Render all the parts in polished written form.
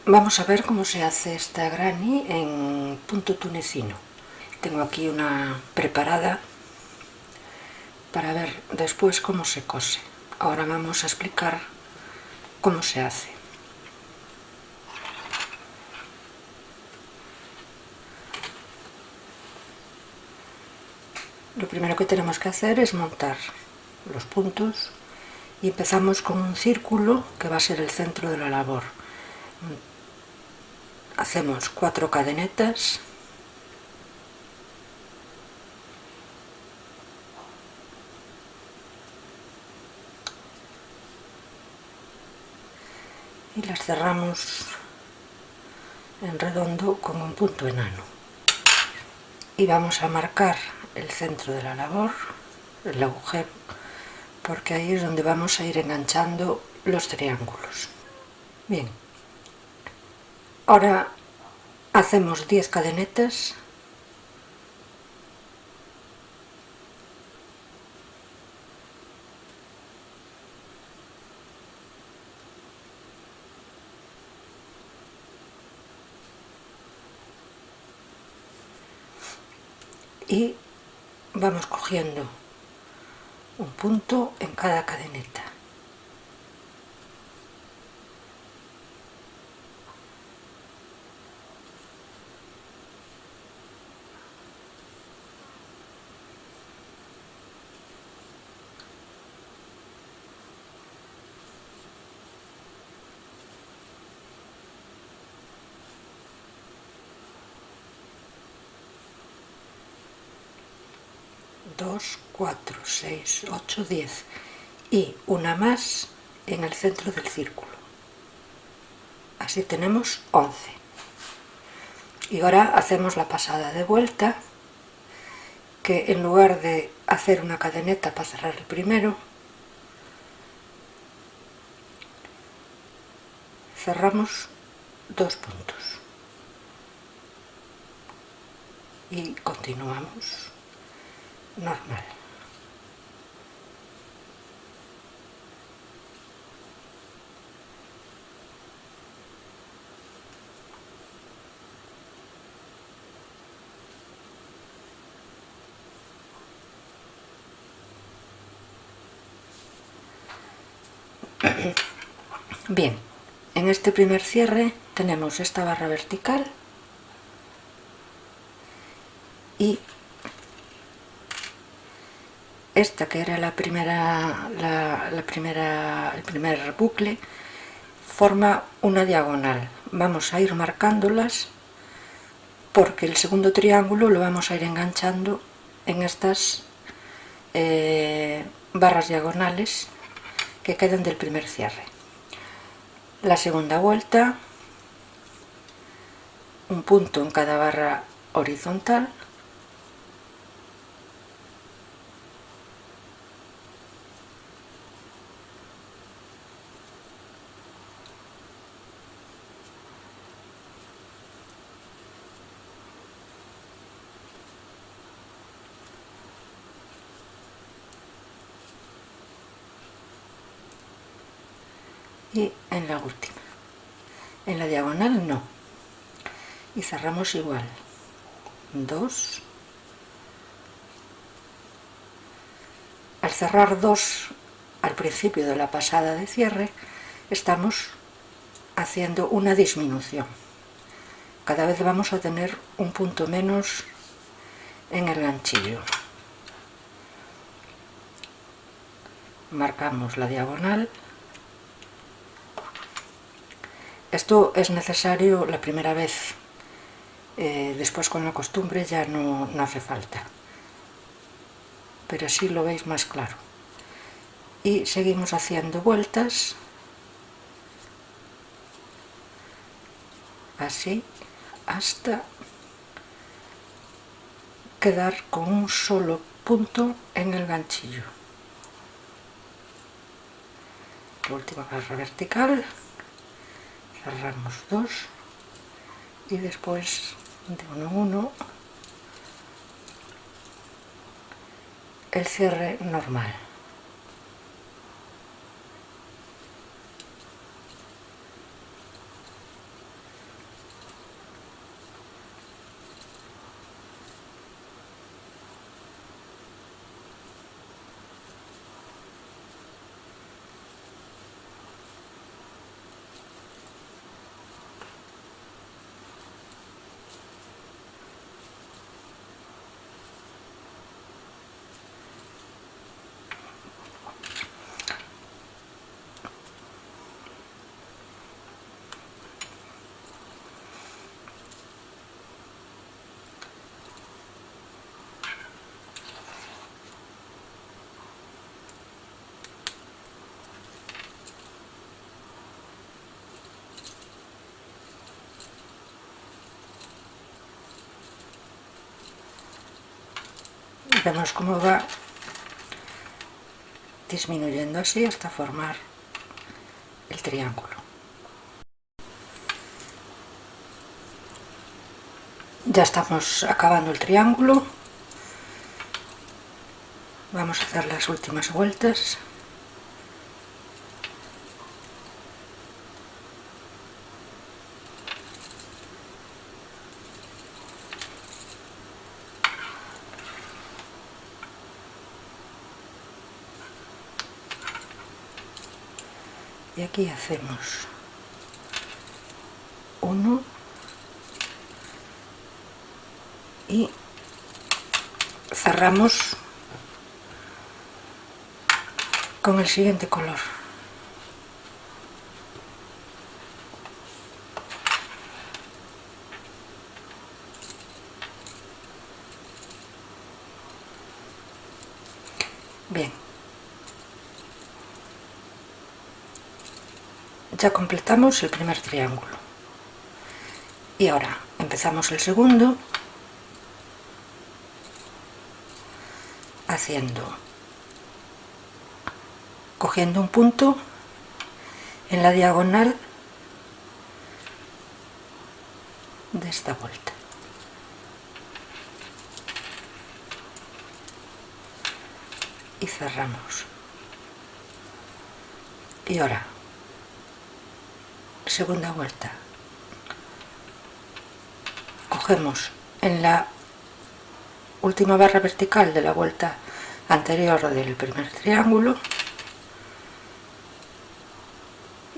Vamos a ver cómo se hace esta granny en punto tunecino. Tengo aquí una preparada para ver después cómo se cose. Ahora vamos a explicar cómo se hace. Lo primero que tenemos que hacer es montar los puntos y empezamos con un círculo que va a ser el centro de la labor. Hacemos 4 cadenetas y las cerramos en redondo con un punto enano. Y vamos a marcar el centro de la labor, el agujero, porque ahí es donde vamos a ir enganchando los triángulos. Bien, ahora hacemos 10 cadenetas y vamos cogiendo un punto en cada cadeneta. Dos, 4, 6, 8, 10 y una más en el centro del círculo. Así tenemos 11. Y ahora hacemos la pasada de vuelta, que en lugar de hacer una cadeneta para cerrar el primero, cerramos 2 puntos y continuamos normal. Bien, en este primer cierre tenemos esta barra vertical y esta, que era el primer bucle, forma una diagonal. Vamos a ir marcándolas porque el segundo triángulo lo vamos a ir enganchando en estas barras diagonales que quedan del primer cierre. La segunda vuelta, un punto en cada barra horizontal y en la última. En la diagonal no. Y cerramos igual. 2. Al cerrar 2 al principio de la pasada de cierre, estamos haciendo una disminución. Cada vez vamos a tener un punto menos en el ganchillo. Marcamos la diagonal. Esto es necesario la primera vez, después con la costumbre ya no hace falta, pero así lo veis más claro. Y seguimos haciendo vueltas, así, hasta quedar con un solo punto en el ganchillo. La última barra vertical, cerramos 2 y después de uno en uno el cierre normal. Vemos cómo va disminuyendo así hasta formar el triángulo. Ya estamos acabando el triángulo. Vamos a hacer las últimas vueltas. Y aquí hacemos 1 y cerramos con el siguiente color. Bien, ya completamos el primer triángulo y ahora empezamos el segundo cogiendo un punto en la diagonal de esta vuelta. Y cerramos. Y ahora, segunda vuelta. Cogemos en la última barra vertical de la vuelta anterior del primer triángulo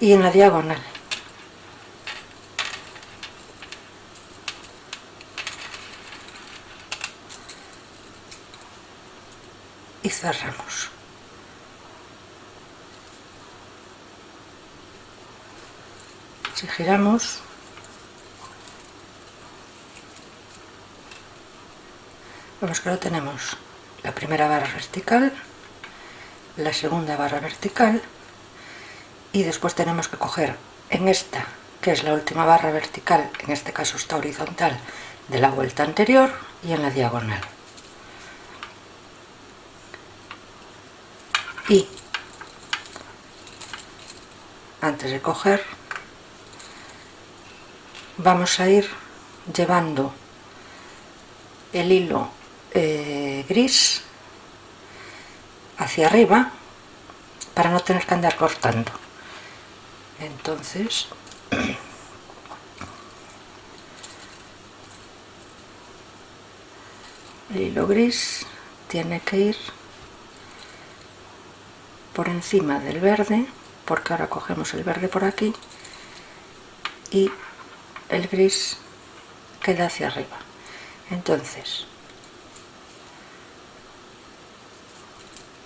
y en la diagonal. Y cerramos. Si giramos, vemos que lo tenemos la primera barra vertical, la segunda barra vertical y después tenemos que coger en esta, que es la última barra vertical, en este caso está horizontal, de la vuelta anterior y en la diagonal. Y antes de coger vamos a ir llevando el hilo gris hacia arriba para no tener que andar cortando. Entonces el hilo gris tiene que ir por encima del verde, porque ahora cogemos el verde por aquí y el gris queda hacia arriba. Entonces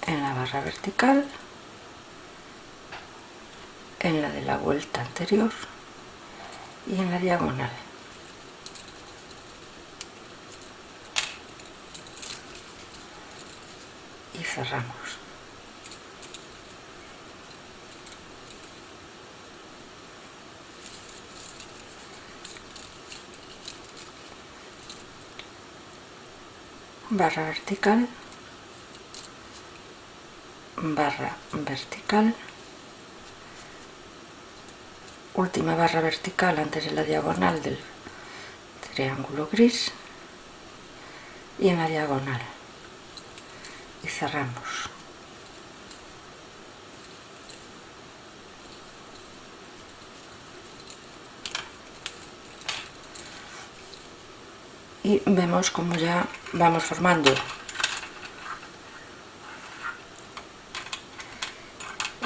en la barra vertical, en la de la vuelta anterior y en la diagonal. Y cerramos. Barra vertical, barra vertical, última barra vertical antes de la diagonal del triángulo gris y en la diagonal y cerramos. Y vemos como ya vamos formando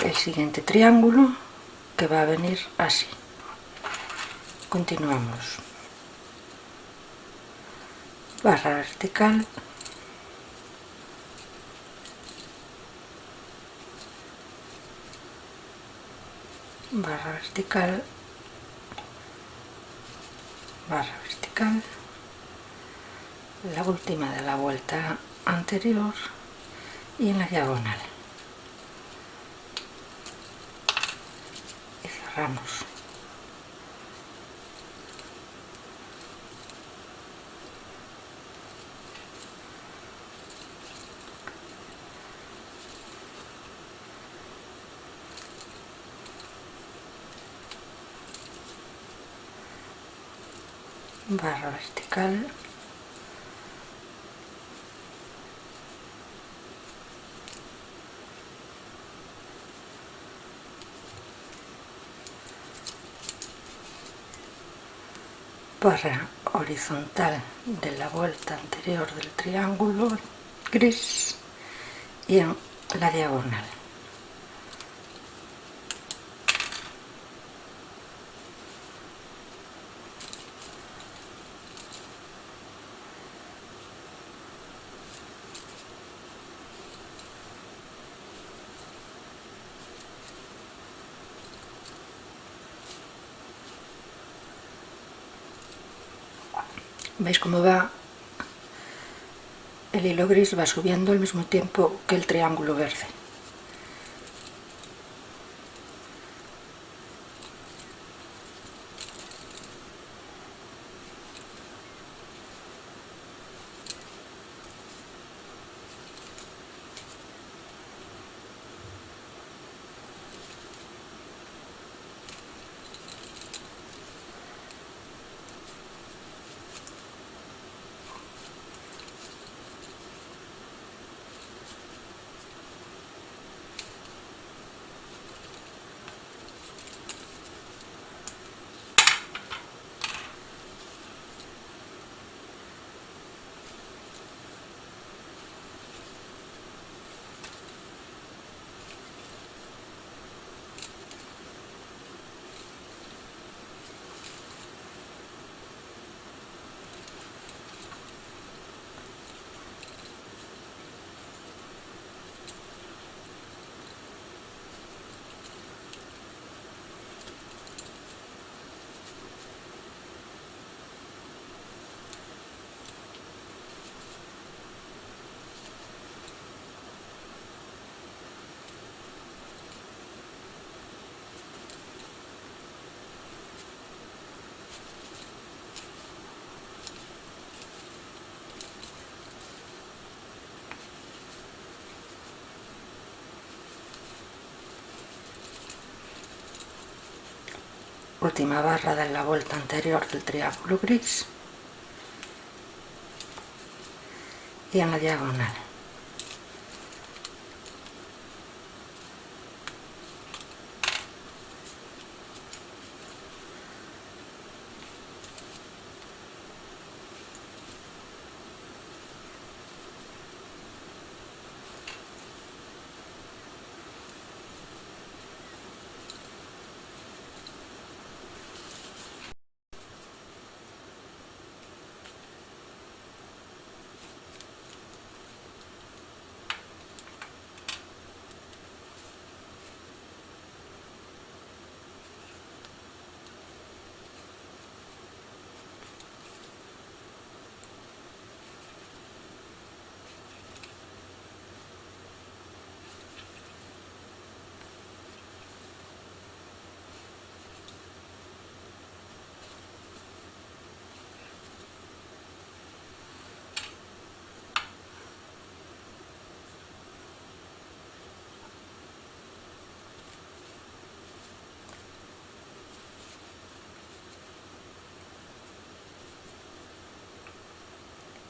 el siguiente triángulo, que va a venir así. Continuamos. Barra vertical, barra vertical, barra vertical, la última de la vuelta anterior y en la diagonal. Y cerramos. barra vertical, barra horizontal de la vuelta anterior del triángulo gris y en la diagonal. ¿Veis cómo va? El hilo gris va subiendo al mismo tiempo que el triángulo verde. Última barra de la vuelta anterior del triángulo gris y en la diagonal.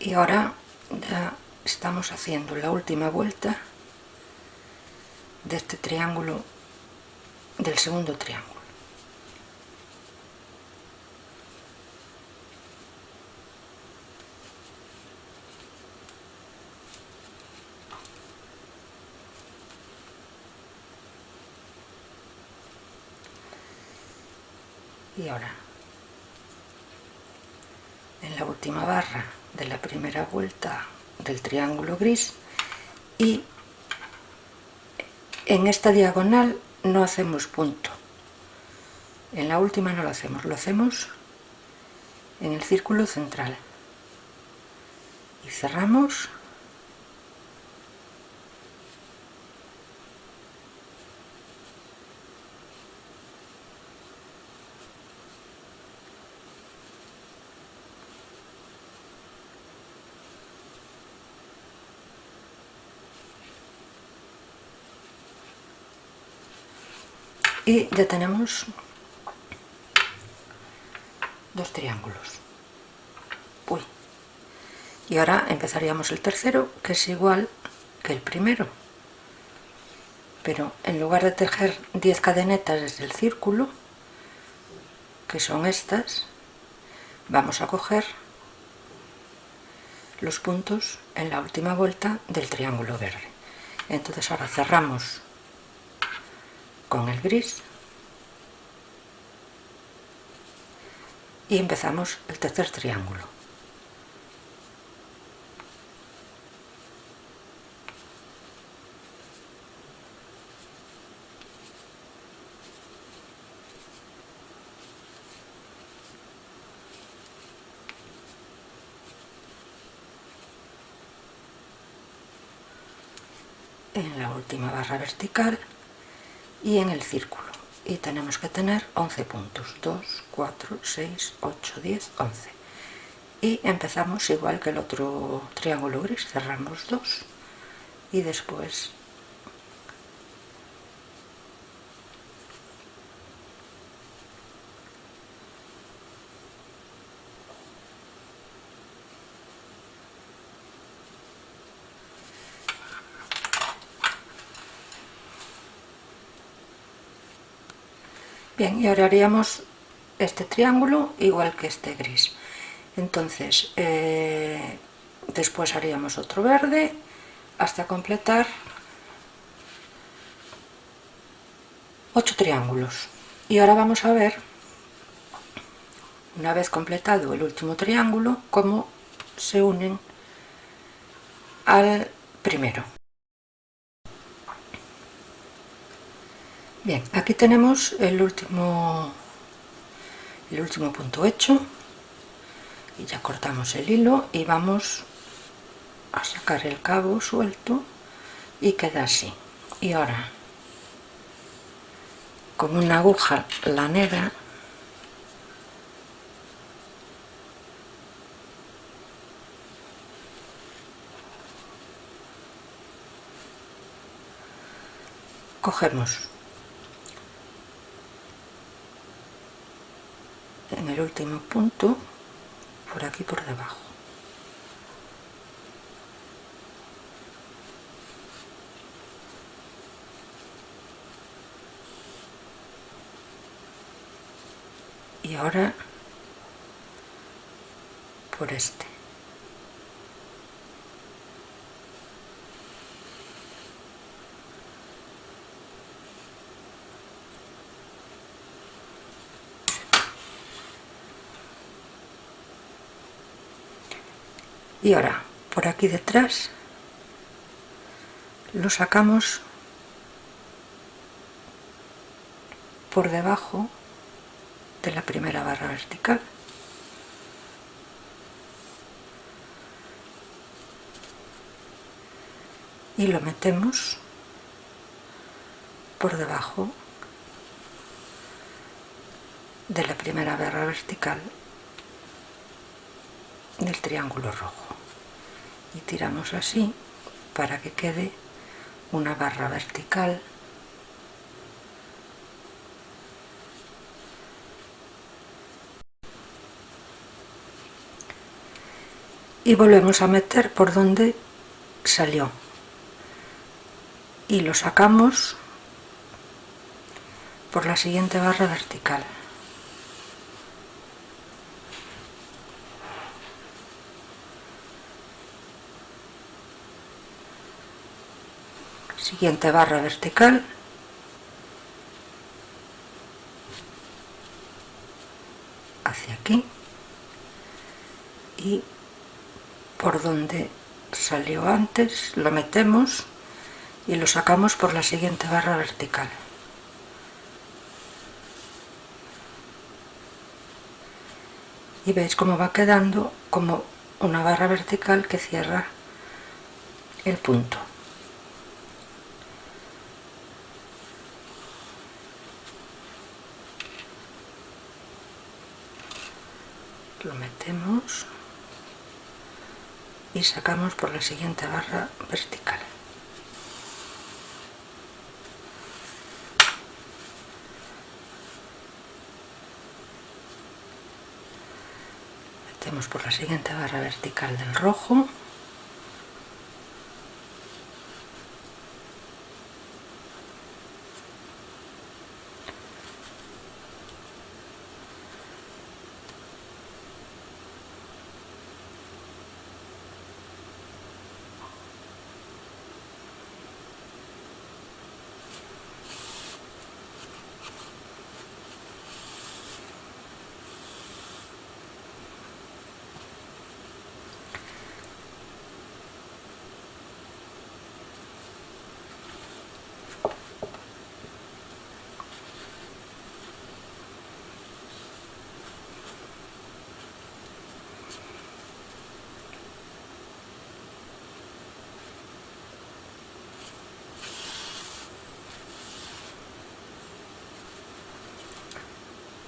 Y ahora ya estamos haciendo la última vuelta de este triángulo, del segundo triángulo. Y ahora, en la última barra de la primera vuelta del triángulo gris, y en esta diagonal no hacemos punto. En la última no lo hacemos en el círculo central. Y cerramos. Y ya tenemos dos triángulos. Uy. Y ahora empezaríamos el tercero, que es igual que el primero, pero en lugar de tejer 10 cadenetas desde el círculo, que son estas, vamos a coger los puntos en la última vuelta del triángulo verde. Entonces ahora cerramos con el gris y empezamos el tercer triángulo. En la última barra vertical y en el círculo, y tenemos que tener 11 puntos, 2, 4, 6, 8, 10, 11, y empezamos igual que el otro triángulo gris, cerramos 2 y después bien, y ahora haríamos este triángulo igual que este gris. Entonces después haríamos otro verde hasta completar 8 triángulos. Y ahora vamos a ver, una vez completado el último triángulo, cómo se unen al primero. Bien, aquí tenemos el último punto hecho, y ya cortamos el hilo y vamos a sacar el cabo suelto y queda así. Y ahora con una aguja lanera cogemos en el último punto, por aquí por debajo, y ahora por este. Y ahora por aquí detrás lo sacamos por debajo de la primera barra vertical, y lo metemos por debajo de la primera barra vertical del triángulo rojo, y tiramos así para que quede una barra vertical y volvemos a meter por donde salió y lo sacamos por la siguiente barra vertical. Siguiente barra vertical, hacia aquí, y por donde salió antes lo metemos y lo sacamos por la siguiente barra vertical. Y veis cómo va quedando como una barra vertical que cierra el punto. Lo metemos y sacamos por la siguiente barra vertical. hacemos por la siguiente barra vertical del rojo.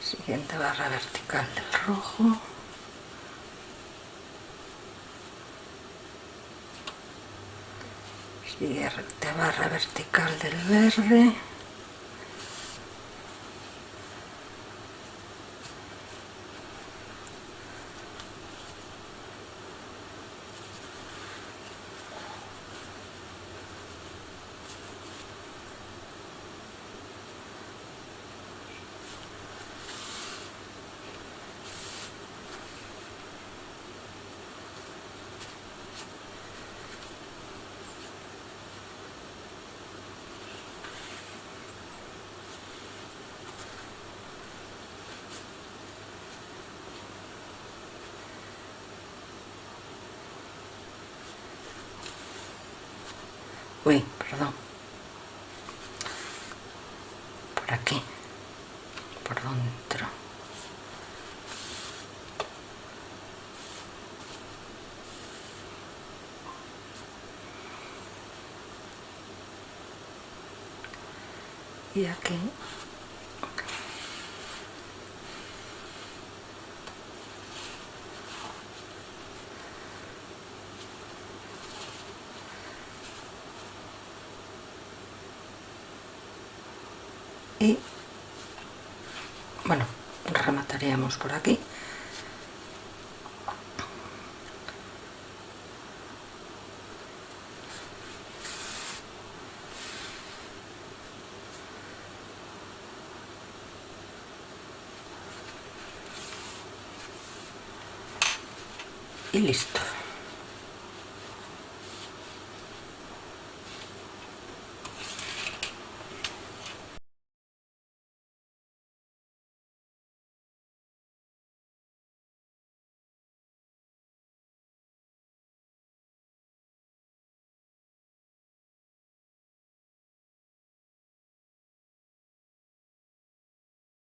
Siguiente barra vertical del rojo. Siguiente barra vertical del verde. Uy, perdón. Por aquí. Por dentro. Y aquí. Y bueno, remataríamos por aquí. Y listo.